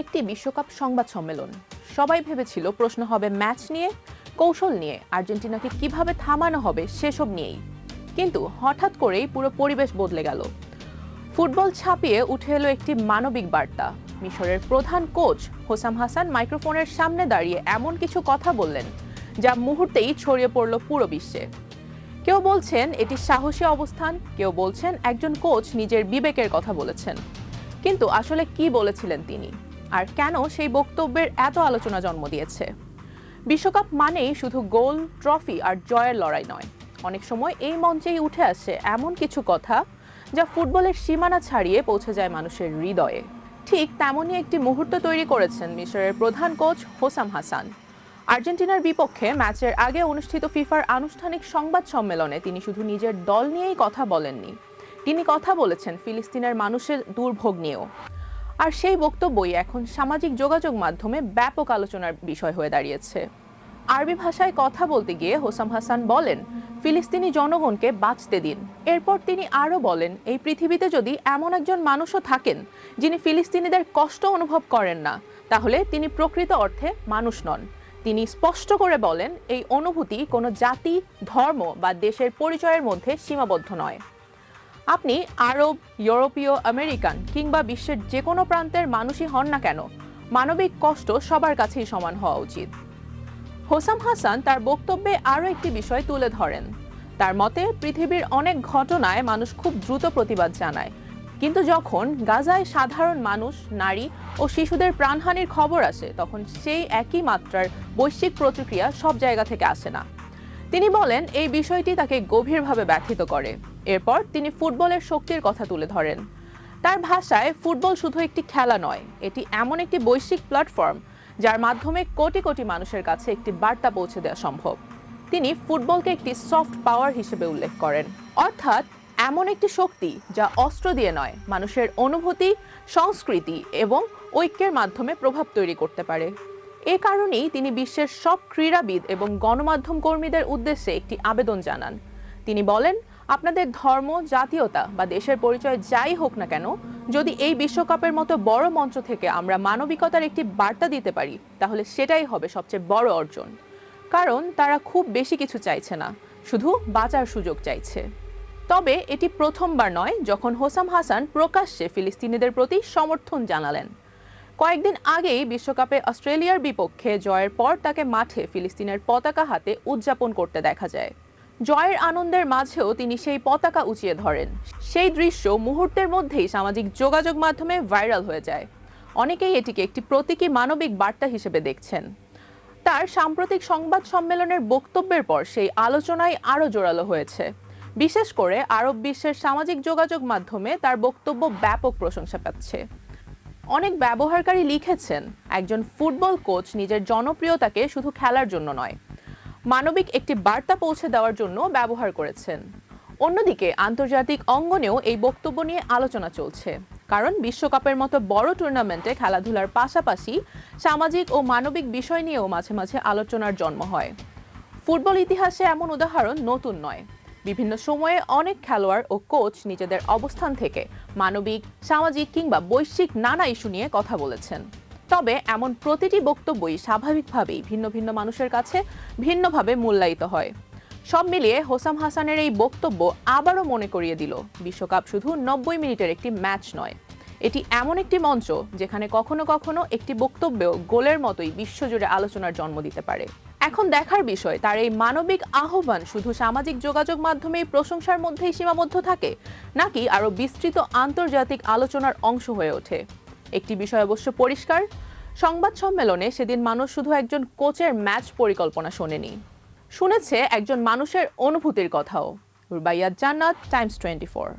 একটি বিশ্বকাপ সংবাদ সম্মেলন। সবাই ভেবেছিল প্রশ্ন হবে ম্যাচ নিয়ে, কৌশল নিয়ে, আর্জেন্টিনাকে কিভাবে থামানো হবে সেসব নিয়েই। কিন্তু হঠাৎ করেই পুরো পরিবেশ বদলে গেল। ফুটবল ছাপিয়ে উঠে এলো একটি মানবিক বার্তা। মিশরের প্রধান কোচ হোসাম হাসান মাইক্রোফোনের সামনে দাঁড়িয়ে এমন কিছু কথা বললেন যা মুহূর্তেই ছড়িয়ে পড়ল পুরো বিশ্বে। কেউ বলছেন এটি সাহসী অবস্থান, কেউ বলছেন একজন কোচ নিজের বিবেকের কথা বলেছেন। কিন্তু আসলে কি বলেছিলেন তিনি, আর কেন সেই বক্তব্যের এত আলোচনা জন্ম দিয়েছে? বিশ্বকাপ মানেই শুধু গোল, ট্রফি আর জয়ের লড়াই নয়। অনেক সময় এই মঞ্চেই উঠে আসে এমন কিছু কথা যা ফুটবলের সীমানা ছাড়িয়ে পৌঁছে যায় মানুষের হৃদয়ে। ঠিক তেমনই একটি মুহূর্ত তৈরি করেছেন মিশরের প্রধান কোচ হোসাম হাসান। আর্জেন্টিনার বিপক্ষে ম্যাচের আগে অনুষ্ঠিত ফিফার আনুষ্ঠানিক সংবাদ সম্মেলনে তিনি শুধু নিজের দল নিয়েই কথা বলেননি, তিনি কথা বলেছেন ফিলিস্তিনের মানুষের দুর্ভোগ নিয়েও। আর সেই বক্তব্যই এখন সামাজিক যোগাযোগ মাধ্যমে ব্যাপক আলোচনার বিষয় হয়ে দাঁড়িয়েছে। আরবি ভাষায় কথা বলতে গিয়ে হোসাম হাসান বলেন, ফিলিস্তিনি জনগণকে বাঁচতে দিন। এরপর তিনি আরও বলেন, এই পৃথিবীতে যদি এমন একজন মানুষও থাকেন যিনি ফিলিস্তিনিদের কষ্ট অনুভব করেন না, তাহলে তিনি প্রকৃত অর্থে মানুষ নন। তিনি স্পষ্ট করে বলেন, এই অনুভূতি কোনো জাতি, ধর্ম বা দেশের পরিচয়ের মধ্যে সীমাবদ্ধ নয়। আপনি আরব, ইউরোপীয়, আমেরিকান কিংবা বিশ্বের যে কোনো প্রান্তের মানুষই হন না কেন, মানবিক কষ্ট সবার কাছেই সমান হওয়া উচিত। হোসাম হাসান তার বক্তব্যে আরও একটি বিষয় তুলে ধরেন। তার মতে, পৃথিবীর অনেক ঘটনায় মানুষ খুব দ্রুত প্রতিবাদ জানায়, কিন্তু যখন গাজায় সাধারণ মানুষ, নারী ও শিশুদের প্রাণহানির খবর আসে, তখন সেই একই মাত্রার বৈশ্বিক প্রতিক্রিয়া সব জায়গা থেকে আসে না। তিনি বলেন, এই বিষয়টি তাকে গভীরভাবে ব্যথিত করে। এরপর তিনি ফুটবলের শক্তির কথা তুলে ধরেন। তার ভাষায়, ফুটবল শুধু একটি খেলা নয়, এটি এমন একটি বৈশ্বিক প্ল্যাটফর্ম যার মাধ্যমে কোটি কোটি মানুষের কাছে একটি বার্তা পৌঁছে দেওয়া সম্ভব। তিনি ফুটবলকে একটি সফট পাওয়ার হিসেবে উল্লেখ করেন, অর্থাৎ এমন একটি শক্তি যা অস্ত্র দিয়ে নয়, মানুষের অনুভূতি, সংস্কৃতি এবং ঐক্যের মাধ্যমে প্রভাব তৈরি করতে পারে। এ কারণেই তিনি বিশ্বের সব ক্রীড়াবিদ এবং গণমাধ্যম কর্মীদের উদ্দেশ্যে একটি আবেদন জানান। তিনি বলেন, আপনাদের ধর্ম, জাতীয়তা বা দেশের পরিচয় যাই হোক না কেন, যদি এই বিশ্বকাপের মতো বড় মঞ্চ থেকে আমরা মানবিকতার একটি বার্তা দিতে পারি, তাহলে সেটাই হবে সবচেয়ে বড় অর্জন। কারণ তারা খুব বেশি কিছু চাইছে না, শুধু বাঁচার সুযোগ চাইছে। তবে এটি প্রথমবার নয় যখন হোসাম হাসান প্রকাশ্যে ফিলিস্তিনিদের প্রতি সমর্থন জানালেন। কয়েকদিন আগেই বিশ্বকাপে অস্ট্রেলিয়ার বিপক্ষে জয়ের পর তাকে মাঠে ফিলিস্তিনের পতাকা হাতে উদযাপন করতে দেখা যায়। জয়ের আনন্দের মাঝেও তিনি সেই পতাকা উঁচিয়ে ধরেন। সেই দৃশ্য মুহূর্তের মধ্যেই সামাজিক যোগাযোগ মাধ্যমে ভাইরাল হয়ে যায়। অনেকেই এটিকে একটি প্রতীকী মানবিক বার্তা হিসেবে দেখছেন। তার সাম্প্রতিক সংবাদ সম্মেলনের বক্তব্যের পর সেই আলোচনায় আরও জোরালো হয়েছে। বিশেষ করে আরব বিশ্বের সামাজিক যোগাযোগ মাধ্যমে তার বক্তব্য ব্যাপক প্রশংসা পাচ্ছে। অনেক ব্যবহারকারী লিখেছেন, একজন ফুটবল কোচ নিজের জনপ্রিয়তাকে শুধু খেলার জন্য নয়, মানবিক একটি বার্তা পৌঁছে দেওয়ার জন্য ব্যবহার করেছেন। অন্যদিকে আন্তর্জাতিক অঙ্গনেও এই বক্তব্য নিয়ে আলোচনা চলছে, কারণ বিশ্বকাপের মতো বড় টুর্নামেন্টে খেলাধুলার পাশাপাশি সামাজিক ও মানবিক বিষয় নিয়েও মাঝে মাঝে আলোচনার জন্ম হয়। ফুটবল ইতিহাসে এমন উদাহরণ নতুন নয়। বিভিন্ন সময়ে অনেক খেলোয়াড় ও কোচ নিজেদের অবস্থান থেকে মানবিক, সামাজিক কিংবা বৈশ্বিক নানা ইস্যু নিয়ে কথা বলেছেন। তবে এমন প্রতিটি বক্তব্যই স্বাভাবিকভাবেই ভিন্ন ভিন্ন মানুষের কাছে ভিন্নভাবে মূল্যায়িত হয়। সব মিলিয়ে হোসাম হাসানের এই বক্তব্য আবারও মনে করিয়ে দিল, বিশ্বকাপ শুধু 90 মিনিটের একটি ম্যাচ নয়, এটি এমন একটি মঞ্চ যেখানে কখনো কখনো একটি বক্তব্যেও গোলের মতোই বিশ্বজুড়ে আলোচনার জন্ম দিতে পারে। এখন দেখার বিষয়, তার এই মানবিক আহ্বান শুধু সামাজিক যোগাযোগ মাধ্যমে প্রশংসার মধ্যেই সীমাবদ্ধ থাকে, নাকি আরও বিস্তৃত আন্তর্জাতিক আলোচনার অংশ হয়ে ওঠে। একটি বিষয় অবশ্য পরিষ্কার, সংবাদ সম্মেলনে সেদিন মানুষ শুধু একজন কোচের ম্যাচ পরিকল্পনা শোনেনি, শুনেছে একজন মানুষের অনুভূতির কথাও। রুবাইয়াত জান্নাত, টাইমস 24।